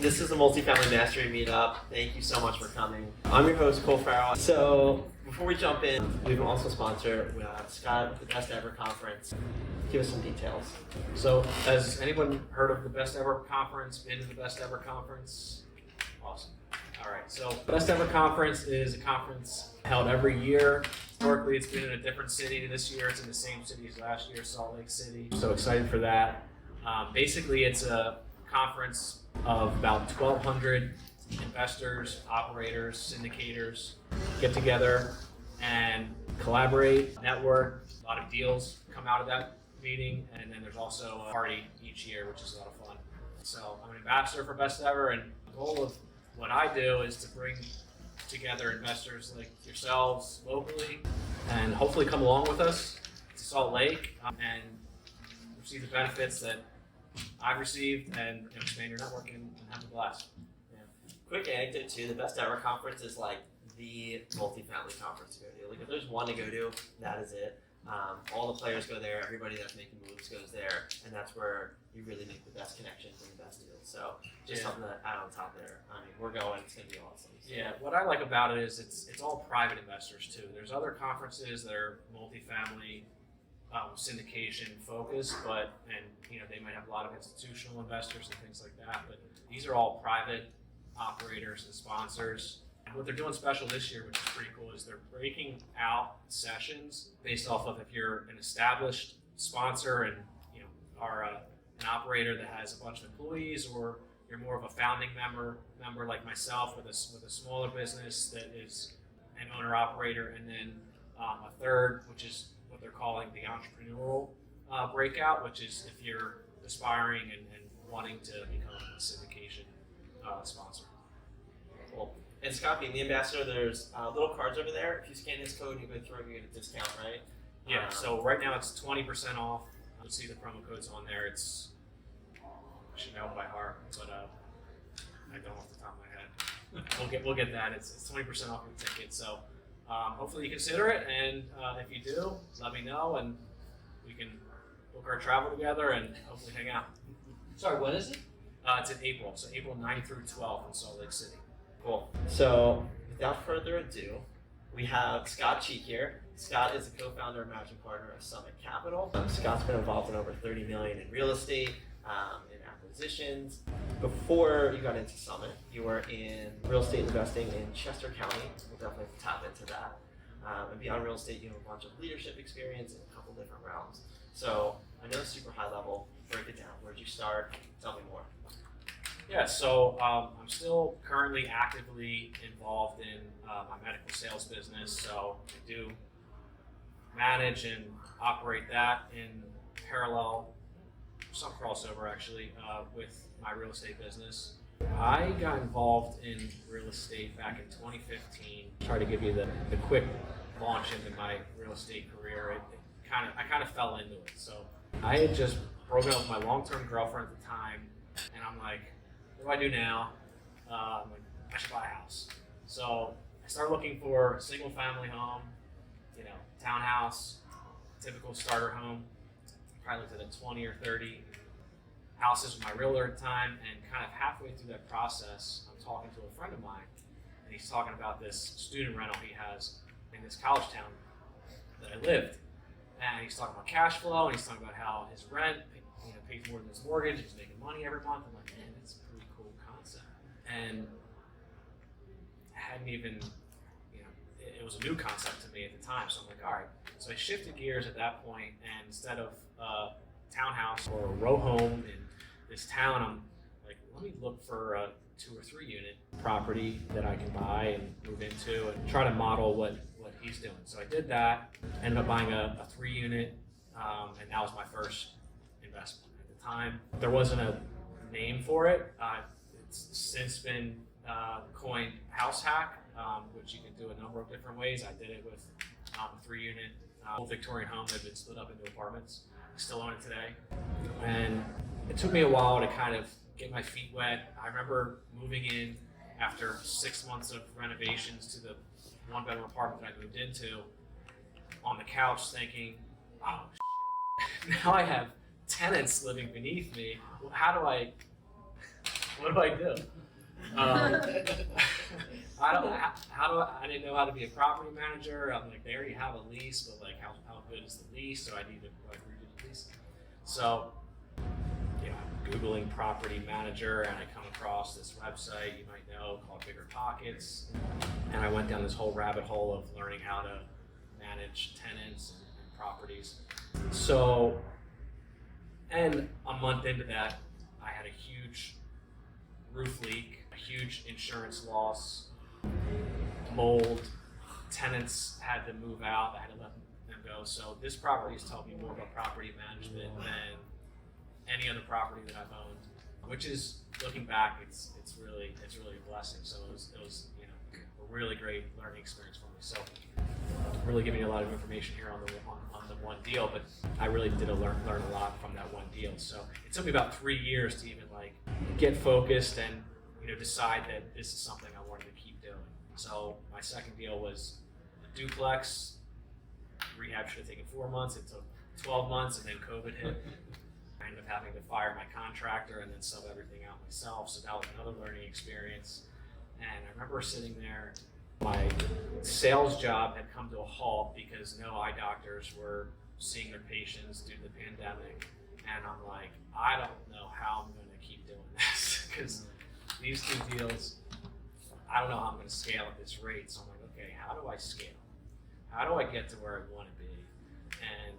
This is a Multifamily Mastery Meetup. Thank you so much for coming. I'm your host, Cole Farrell. So before we jump in, we've also sponsored Scott with the Best Ever Conference. Give us some details. So has anyone heard of the Best Ever Conference, been to the Best Ever Conference? Awesome. All right, so Best Ever Conference is a conference held every year. Historically, it's been in a different city. This year, it's in the same city as last year, Salt Lake City. So excited for that. Basically, it's a conference of about 1,200 investors, operators, syndicators get together and collaborate, network. A lot of deals come out of that meeting, and then there's also a party each year, which is a lot of fun. So I'm an ambassador for Best Ever, and the goal of what I do is to bring together investors like yourselves locally and hopefully come along with us to Salt Lake and receive the benefits that I've received and expand your network and have a blast. Yeah. Quick anecdote too, the Best Ever Conference is like the multifamily conference to go to. Like if there's one to go to, that is it. All the players go there, everybody that's making moves goes there, and that's where you really make the best connections and the best deals. So just something to add on top there. I mean, we're going, it's gonna be awesome. So. Yeah, what I like about it is it's all private investors too. There's other conferences that are multifamily syndication focused, and they might have a lot of institutional investors and things like that, but these are all private operators and sponsors. And what they're doing special this year, which is pretty cool, is they're breaking out sessions based off of if you're an established sponsor and are an operator that has a bunch of employees, or you're more of a founding member like myself with a smaller business that is an owner operator, and then a third, which is what they're calling the entrepreneurial breakout, which is if you're aspiring and wanting to become a syndication sponsor. Cool. And Scott, being the ambassador, there's little cards over there. If you scan this code, you go through, you get a discount, right? Yeah, so right now it's 20% off. You'll see the promo codes on there. I should know it by heart, but I don't off the top of my head. We'll get that. It's 20% off your ticket. So hopefully you consider it, and if you do, let me know, and we can book our travel together and hopefully hang out. Sorry, when is it? It's in April, so April 9th through 12th in Salt Lake City. Cool. So without further ado, we have Scott Cheek here. Scott is a co-founder and managing partner of Volcan Capital. Scott's been involved in over $30 million in real estate, in acquisitions. Before you got into Summit, you were in real estate investing in Chester County. We'll definitely tap into that. And beyond real estate, you have a bunch of leadership experience in a couple different realms. So I know it's super high level. Break it down. Where'd you start? Tell me more. Yeah, so I'm still currently actively involved in my medical sales business. So I do manage and operate that in parallel, some crossover actually, with my real estate business. I got involved in real estate back in 2015. Try to give you the quick launch into my real estate career. I kind of fell into it. So I had just broken up with my long-term girlfriend at the time, and I'm like, what do I do now? I should buy a house. So I started looking for a single-family home, townhouse, typical starter home. Probably looked at 20 or 30 houses with my realtor at the time, and kind of halfway through that process, I'm talking to a friend of mine, and he's talking about this student rental he has in this college town that I lived. And he's talking about cash flow, and he's talking about how his rent pays more than his mortgage, he's making money every month. I'm like, man, that's a pretty cool concept. And I hadn't even, it was a new concept to me at the time. So I'm like, all right. So I shifted gears at that point, and instead of a townhouse or a row home in this town, I'm like, let me look for a 2 or 3 unit property that I can buy and move into and try to model what he's doing. So I did that, ended up buying a 3 unit, and that was my first investment. At the time, there wasn't a name for it. It's since been coined house hack, which you can do a number of different ways. I did it with a 3 unit old Victorian home that had been split up into apartments. I still own it today. And it took me a while to kind of get my feet wet. I remember moving in after 6 months of renovations to the 1-bedroom apartment that I moved into, on the couch thinking, oh shit, now I have tenants living beneath me. How do I what do I do? I didn't know how to be a property manager. I'm like, they already have a lease, but like, how good is the lease? So I need to like redo the lease. So, you know, I'm Googling property manager, and I come across this website you might know called Bigger Pockets, and I went down this whole rabbit hole of learning how to manage tenants and properties. So, and a month into that, I had a huge roof leak, a huge insurance loss, mold, tenants had to move out, I had to let them go. So this property has taught me more about property management than any other property that I've owned, which is, looking back, it's really a blessing. So it was you know, a really great learning experience for me. So I'm really giving you a lot of information here on the one deal, but I really did learn a lot from that one deal. So it took me about 3 years to even like get focused and, you know, decide that this is something I wanted to keep doing. So my second deal was a duplex. Rehab should have taken 4 months. It took 12 months, and then COVID hit. I ended up having to fire my contractor and then sub everything out myself. So that was another learning experience. And I remember sitting there, my sales job had come to a halt because no eye doctors were seeing their patients due to the pandemic. And I'm like, I don't know how I'm going to keep doing this because these two deals, I don't know how I'm going to scale at this rate. So I'm like, okay, how do I scale? How do I get to where I want to be? And,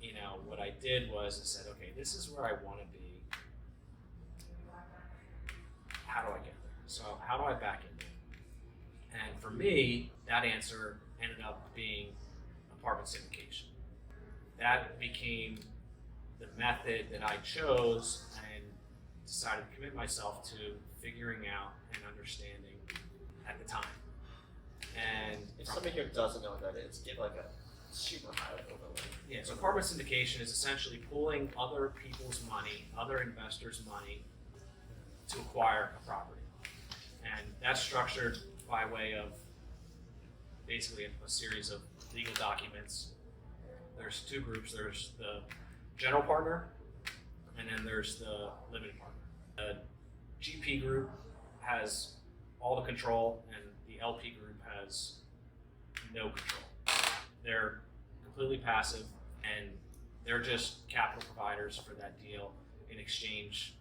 you know, what I did was I said, okay, this is where I want to be. How do I get there? So how do I back into it? And for me, that answer ended up being apartment syndication. That became the method that I chose and decided to commit myself to figuring out and understanding at the time. And if somebody here doesn't know what that is, give like a super high level overview. Yeah, so apartment syndication is essentially pooling other people's money, other investors' money, to acquire a property. And that's structured by way of basically a series of legal documents. There's two groups. There's the general partner, and then there's the limited partner. The GP group has all the control, and the LP group has no control. They're completely passive, and they're just capital providers for that deal in exchange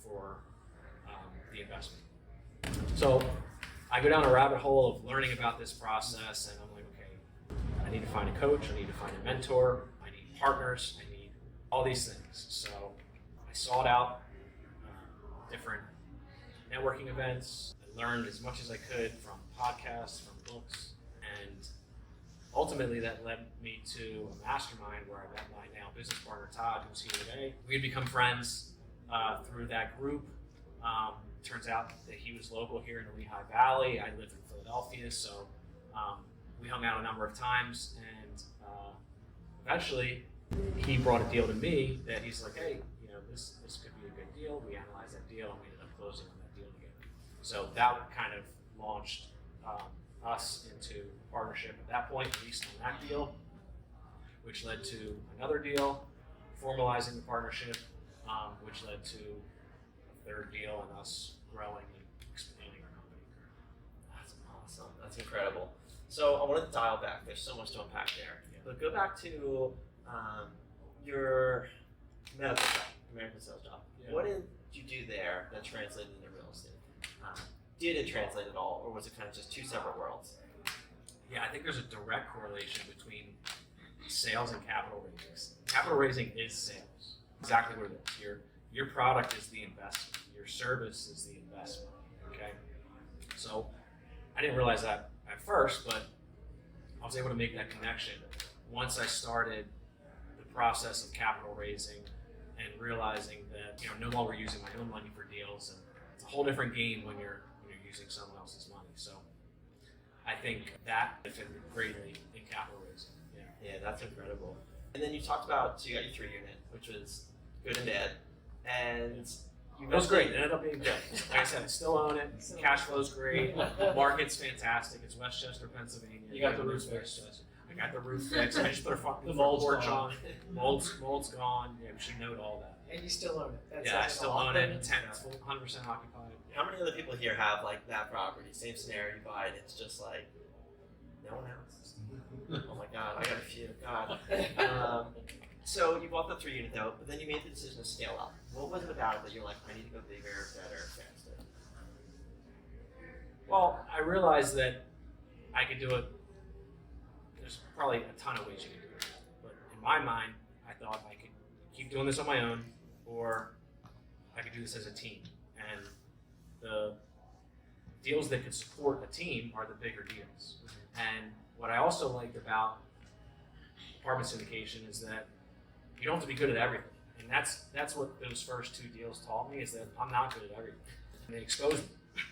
for the investment. So I go down a rabbit hole of learning about this process, and I'm like, okay, I need to find a coach, I need to find a mentor, I need partners, I need all these things. So I sought out different networking events. I learned as much as I could from podcasts, from books, and ultimately that led me to a mastermind where I met my now business partner, Todd, who's here today. We had become friends through that group. Turns out that he was local here in the Lehigh Valley. I lived in Philadelphia, so we hung out a number of times, and eventually he brought a deal to me that he's like, hey, you know, this could be a good deal. We analyzed that deal, and we ended up closing on that deal together. So that kind of launched us into a partnership at that point, at least on that deal, which led to another deal, formalizing the partnership, which led to third deal and us growing and expanding our company. That's awesome. That's incredible. So I want to dial back. There's so much to unpack there. Yeah. But go back to your medical job, American sales job. Yeah. What did you do there that translated into real estate? Did it translate at all, or was it kind of just two separate worlds? Yeah, I think there's a direct correlation between sales and capital raising. Capital raising is sales. Exactly what it is. Your product is the investment. Your service is the investment, okay? So I didn't realize that at first, but I was able to make that connection once I started the process of capital raising and realizing that, you know, no longer using my own money for deals, and it's a whole different game when you're using someone else's money. So I think that benefited greatly in capital raising. Yeah, that's incredible. And then you talked about, so you got your 3 unit, which was good and bad. And it was great. It ended up being good. Like I said, I still own it. Cash flow's great. Market's fantastic. It's Westchester, Pennsylvania. You got the roof Westchester. I I got the roof fixed. I just put a front The mold's porch gone. on. Mold's gone. Yeah, we should note all that. And you still own it. That's Yeah, I like still all own it. permits. 100% occupied. How many other people here have like that property? Same scenario, you buy it, it's just like no one else. Oh my god, I got a few. God. So you bought the 3-unit though, but then you made the decision to scale up. What was it about it that you're like, I need to go bigger, better, faster? Well, I realized that I could do it. There's probably a ton of ways you can do it, but in my mind, I thought I could keep doing this on my own, or I could do this as a team. And the deals that could support a team are the bigger deals. And what I also liked about apartment syndication is that you don't have to be good at everything. And that's what those first 2 deals taught me, is that I'm not good at everything. And they exposed me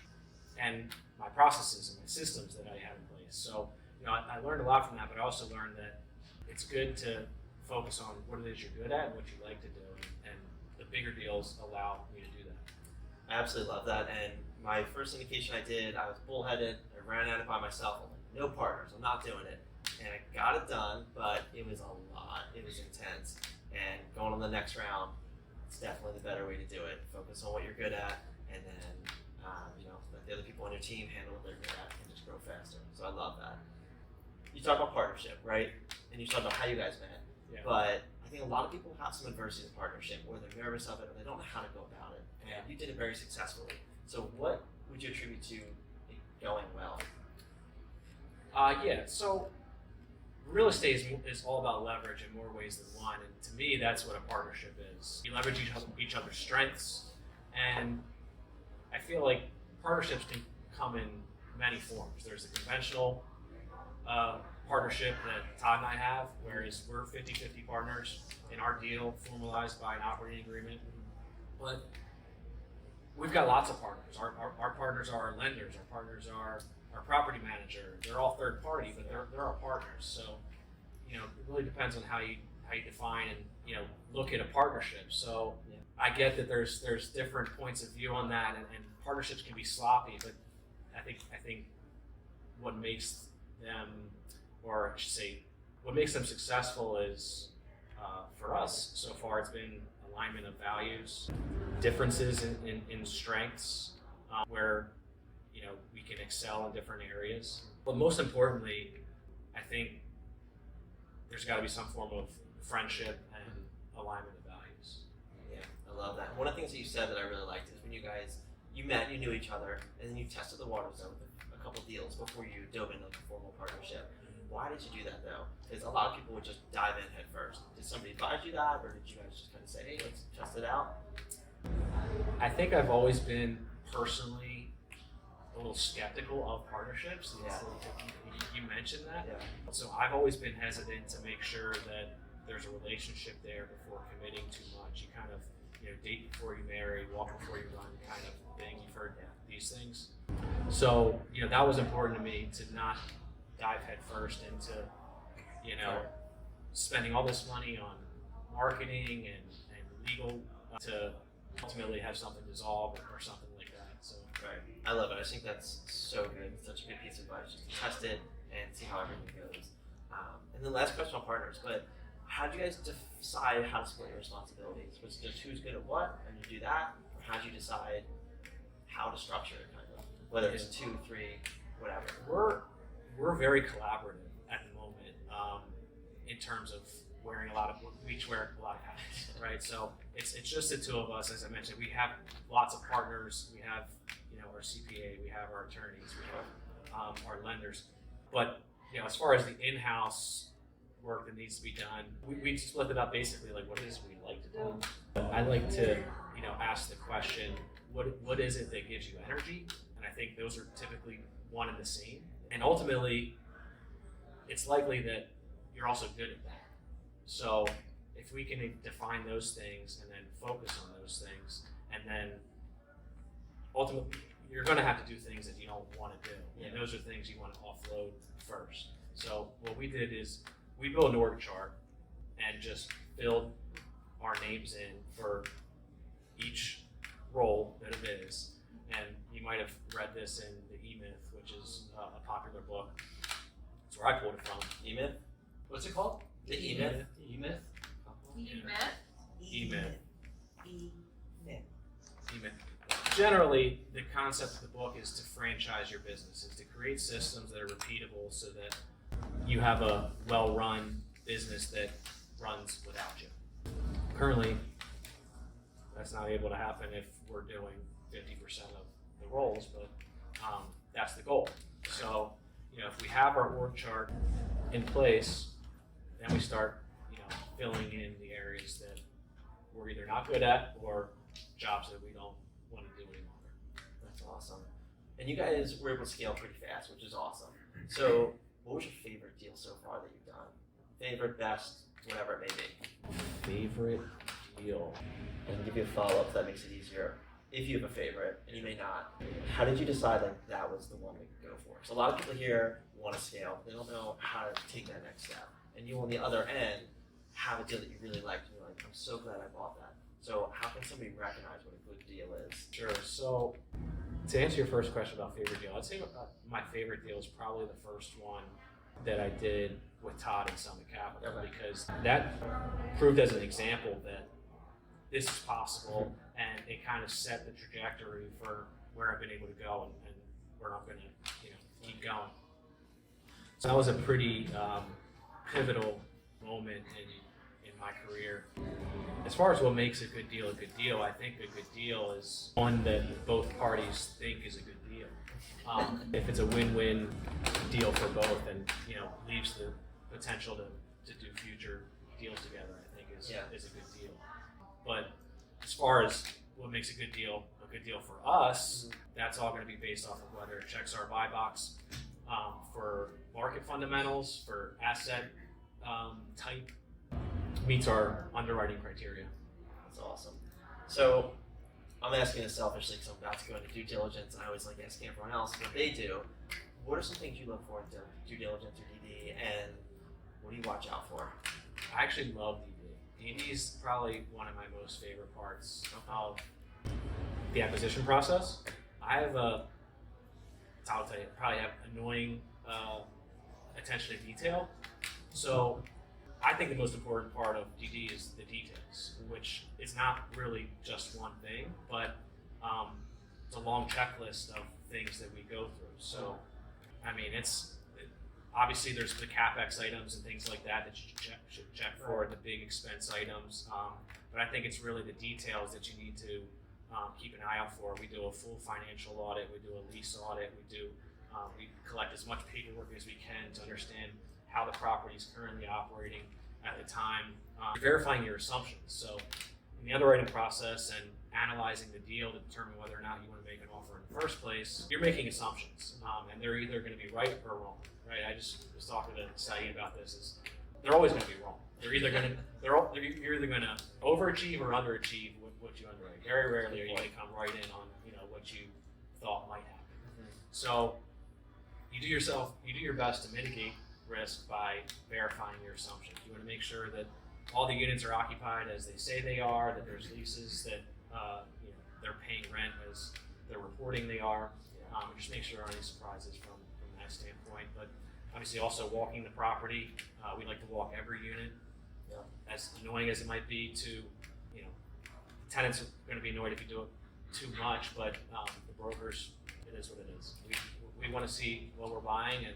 and my processes and my systems that I had in place. So, I learned a lot from that, but I also learned that it's good to focus on what it is you're good at and what you like to do. And the bigger deals allow me to do that. I absolutely love that. And my first syndication I did, I was bullheaded. I ran at it by myself. I'm like, no partners. I'm not doing it. And I got it done, but it was a lot. It was intense. And going on the next round, it's definitely the better way to do it. Focus on what you're good at, and then let the other people on your team handle what they're good at, and just grow faster. So I love that. You talk about partnership, right? And you talk about how you guys met. Yeah. But I think a lot of people have some adversity in partnership, or they're nervous of it, or they don't know how to go about it. And you did it very successfully. So what would you attribute to it going well? So real estate is all about leverage in more ways than one, and to me, that's what a partnership is. You leverage each other's strengths, and I feel like partnerships can come in many forms. There's the conventional partnership that Todd and I have, whereas we're 50-50 partners in our deal, formalized by an operating agreement. But we've got lots of partners. Our partners are our lenders. Our partners are our property manager. They're all third party, but they're our partners. So, it really depends on how you define and look at a partnership. So I get that there's different points of view on that, and partnerships can be sloppy. But I think what makes them, or I should say, what makes them successful is, for us so far, it's been alignment of values, differences in strengths, where we can excel in different areas. But most importantly, I think there's got to be some form of friendship and alignment of values. Yeah, I love that. One of the things that you said that I really liked is when you met, you knew each other, and then you tested the waters out with a couple deals before you dove into a formal partnership. Why did you do that though? Because a lot of people would just dive in head first. Did somebody advise you that, or did you guys just kind of say, hey, let's test it out? I think I've always been personally a little skeptical of partnerships. Yeah. You mentioned that. Yeah. So I've always been hesitant to make sure that there's a relationship there before committing too much. You kind of, date before you marry, walk before you run kind of thing. You've heard these things. So, that was important to me, to not dive head first into, spending all this money on marketing and legal to ultimately have something dissolve or something like that. So. Right. I love it. I think that's so good. It's such a good piece of advice. Just to test it and see how everything goes. And then last question on partners, but how did you guys decide how to split your responsibilities? Was it just who's good at what, and you do that? Or how did you decide how to structure it, kind of? Whether it's 2, 3, whatever. We're very collaborative at the moment, in terms of we each wear a lot of hats, right? So it's just the 2 of us. As I mentioned, we have lots of partners. We have, our CPA, we have our attorneys, we have our lenders. But, as far as the in-house work that needs to be done, we split it up basically like what it is we like to do. I like to, ask the question, what is it that gives you energy? And I think those are typically one and the same. And ultimately, it's likely that you're also good at that. So if we can define those things and then focus on those things, and then ultimately you're going to have to do things that you don't want to do. Yeah. And those are things you want to offload first. So what we did is we built an org chart and just filled our names in for each role that it is. And you might have read this in the E-Myth, which is a popular book. That's where I pulled it from. E-Myth? What's it called? The E-Myth. E-Myth? E-Myth. E-Myth. Generally, the concept of the book is to franchise your business, is to create systems that are repeatable so that you have a well-run business that runs without you. Currently, that's not able to happen if we're doing 50% of the roles, but that's the goal. So, if we have our org chart in place, then we start, filling in the areas that we're either not good at or jobs that we don't want to do any longer. That's awesome. And you guys were able to scale pretty fast, which is awesome. So, what was your favorite deal so far that you've done? Favorite, best, whatever it may be. Favorite deal? I can give you a follow-up so that makes it easier. If you have a favorite, and you may not, how did you decide that was the one we could go for? So a lot of people here want to scale, but they don't know how to take that next step. And you on the other end have a deal that you really liked, and you're like, I'm so glad I bought that. So how can somebody recognize what a good deal is? Sure. So to answer your first question about favorite deal, I'd say my favorite deal is probably the first one that I did with Todd and Summit Capital, because that proved as an example that this is possible, and it kind of set the trajectory for where I've been able to go and where I'm going to keep going. So that was a pretty pivotal moment in my career. As far as what makes a good deal, I think a good deal is one that both parties think is a good deal. If it's a win-win deal for both, and leaves the potential to do future deals together, I think is a good deal. But as far as what makes a good deal for us, that's all going to be based off of whether it checks our buy box for market fundamentals, for asset type, meets our underwriting criteria. That's awesome. So I'm asking this selfishly because I'm about to go into due diligence, and I always like asking everyone else what they do. What are some things you look for in due diligence or DD, and what do you watch out for? I actually love DD. DD is probably one of my most favorite parts of the acquisition process. I'll tell you, probably have annoying attention to detail. So I think the most important part of DD is the details, which is not really just one thing, but it's a long checklist of things that we go through. So, obviously there's the CapEx items and things like that you should check for, the big expense items. But I think it's really the details that you need to keep an eye out for. We do a full financial audit, we do a lease audit, we collect as much paperwork as we can to understand how the property is currently operating at the time. Verifying your assumptions. So in the underwriting process and analyzing the deal to determine whether or not you want to make an offer in the first place, you're making assumptions, and they're either going to be right or wrong. Right? I just was talking to Saeed about this. Is they're always going to be wrong. You're either going to overachieve or underachieve what you underwrite. Very rarely are you going to come right in on what you thought might happen. Mm-hmm. So you do your best to mitigate risk by verifying your assumptions. You want to make sure that all the units are occupied as they say they are, that there's leases that they're paying rent as they're reporting they are. Just make sure there aren't any surprises from that standpoint. But obviously also walking the property. We like to walk every unit. As annoying as it might be to, tenants are going to be annoyed if you do it too much, but the brokers, it is what it is. We want to see what we're buying, and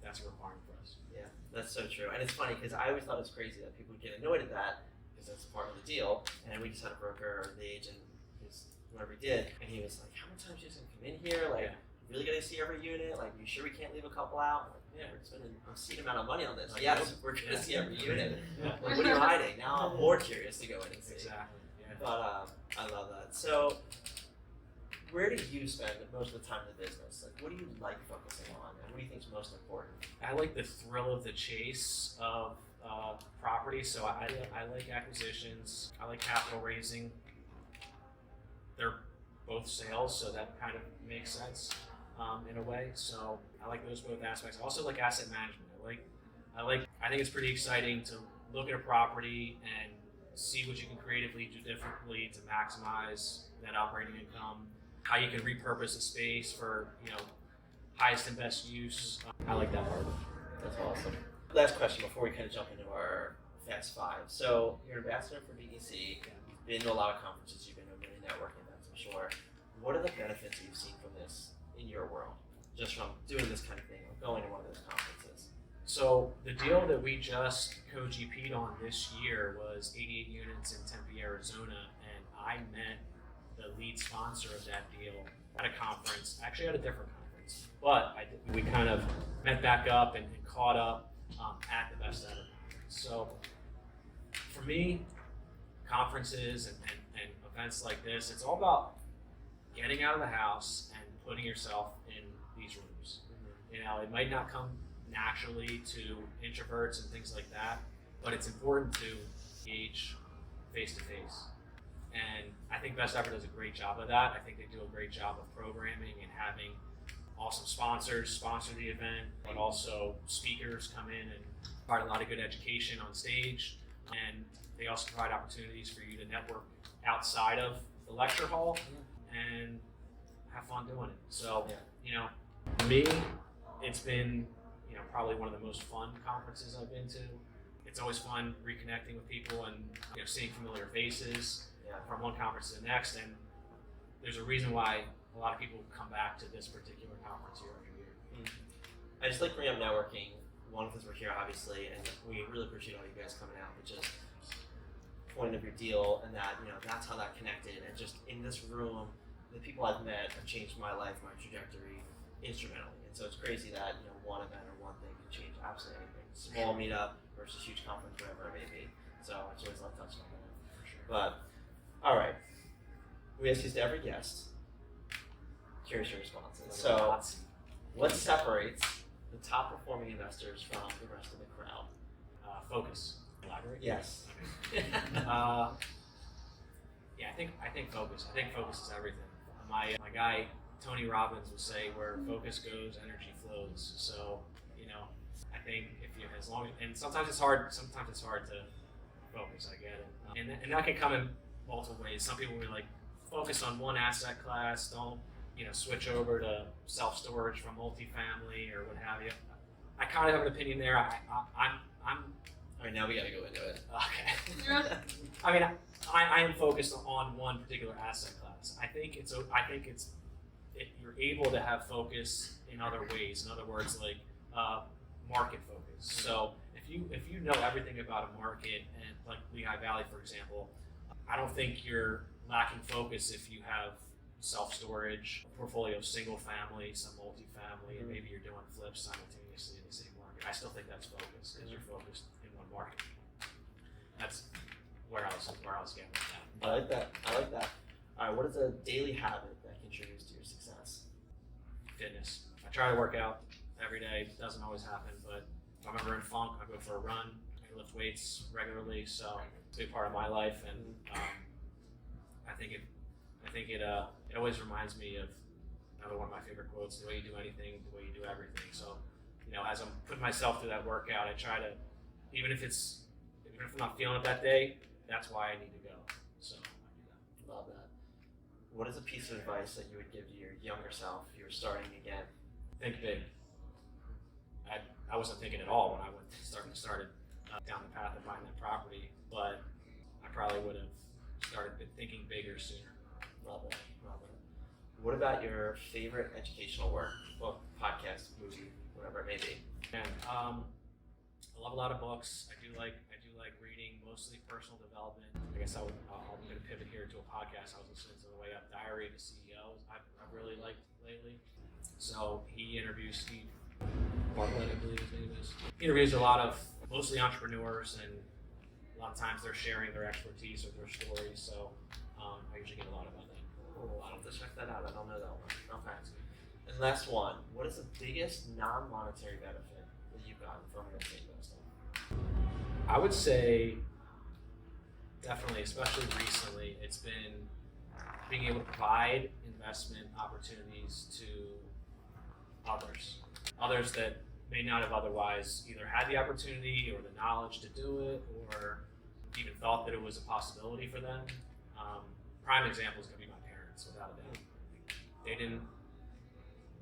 that's a requirement for us. Yeah, that's so true. And it's funny because I always thought it was crazy that people would get annoyed at that because that's part of the deal. And we just had a broker or the agent, whoever he did, and he was like, how many times are you just going to come in here? Like, really going to see every unit? Like, you sure we can't leave a couple out? I'm like, we're spending a obscene amount of money on this. Yes, we're going to see every unit. Like, what are you hiding? Now I'm more curious to go in and see. Exactly. Yeah. But I love that. So, where do you spend most of the time in the business? Like, what do you like focusing on, and what do you think is most important? I like the thrill of the chase of property. So I like acquisitions. I like capital raising. They're both sales, so that kind of makes sense in a way. So I like those both aspects. I also like asset management. I think it's pretty exciting to look at a property and see what you can creatively do differently to maximize net operating income, how you can repurpose a space for highest and best use. I like that part of it. That's awesome. Last question before we kind of jump into our Fast Five. So you're an ambassador for BEC. You've been to a lot of conferences. You've been to many networking events, I'm sure. What are the benefits you've seen from this in your world, just from doing this kind of thing or going to one of those conferences? So the deal that we just co-GP'd on this year was 88 units in Tempe, Arizona, and I met the lead sponsor of that deal at a conference, actually at a different conference, but we kind of met back up and caught up at the Best Ever conference. So for me, conferences and events like this, it's all about getting out of the house and putting yourself in these rooms. You know, it might not come naturally to introverts and things like that, but it's important to engage face to face. And I think Best Ever does a great job of that. I think they do a great job of programming and having awesome sponsors sponsor the event, but also speakers come in and provide a lot of good education on stage. And they also provide opportunities for you to network outside of the lecture hall and have fun doing it. So, you know, for me, it's been, you know, probably one of the most fun conferences I've been to. It's always fun reconnecting with people and, you know, seeing familiar faces from one conference to the next. And there's a reason why a lot of people come back to this particular conference year after year. I just like bringing up networking. One, because we're here, obviously, and we really appreciate all you guys coming out, but just point of your deal, and that, you know, that's how that connected. And just in this room, the people I've met have changed my life, my trajectory, instrumentally. And so it's crazy that, you know, one event or one thing can change absolutely anything. Small meetup versus huge conference, whatever it may be. So I just always love touching on that. For sure. But all right, we ask this to every guest. Curious your responses. So, what separates the top performing investors from the rest of the crowd? Focus. Elaborate? Yes. Yeah, I think focus. I think focus is everything. My guy Tony Robbins would say, "Where focus goes, energy flows." So, you know, I think if you, as long as, and sometimes it's hard. Sometimes it's hard to focus. I get it, and that can come in multiple ways. Some people will like focus on one asset class. Don't, you know, switch over to self-storage from multifamily or what have you. I kind of have an opinion there. I'm. All right, now we got to go into it. Okay. I mean, I am focused on one particular asset class. I think you're able to have focus in other ways. In other words, like market focus. So if you know everything about a market, and like Lehigh Valley, for example, I don't think you're lacking focus if you have self-storage, a portfolio of single family, some multifamily, and maybe you're doing flips simultaneously in the same market. I still think that's focus because you're focused in one market. That's where I was getting with that. I like that. All right, what is a daily habit that contributes to your success? Fitness. I try to work out every day. It doesn't always happen, but if I'm ever in funk, I go for a run. I lift weights regularly, so it's a big part of my life, and I think it always reminds me of another one of my favorite quotes: "The way you do anything, the way you do everything." So, you know, as I'm putting myself through that workout, I try to, even if I'm not feeling it that day, that's why I need to go. So I do that. Love that. What is a piece of advice that you would give to your younger self if you were starting again? Think big. I wasn't thinking at all when I started down the path of buying that property, but I probably would have started thinking bigger sooner. Love it. What about your favorite educational work? Book, podcast, movie, whatever it may be. And I love a lot of books. I do like reading, mostly personal development. I guess I'm going to pivot here to a podcast I was listening to on the way up. Diary of a CEO. I've really liked lately. So he interviews Steve Bartlett, I believe his name is. He interviews a lot of mostly entrepreneurs, and a lot of times they're sharing their expertise or their stories. So I usually get a lot about that. Oh, I'll have to check that out. I don't know that one. Okay. And last one. What is the biggest non-monetary benefit that you've gotten from real estate investing? I would say definitely, especially recently, it's been being able to provide investment opportunities to others that may not have otherwise either had the opportunity or the knowledge to do it or even thought that it was a possibility for them. Prime example is going to be my parents, without a doubt.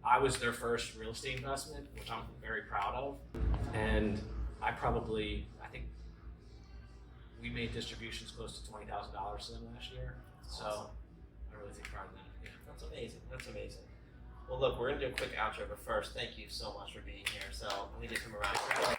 I was their first real estate investment, which I'm very proud of. And I think we made distributions close to $20,000 to them last year. So Awesome. I really take pride in that. Yeah. That's amazing. That's amazing. Well, look, we're gonna do a quick outro, but first, thank you so much for being here. So let me get some around.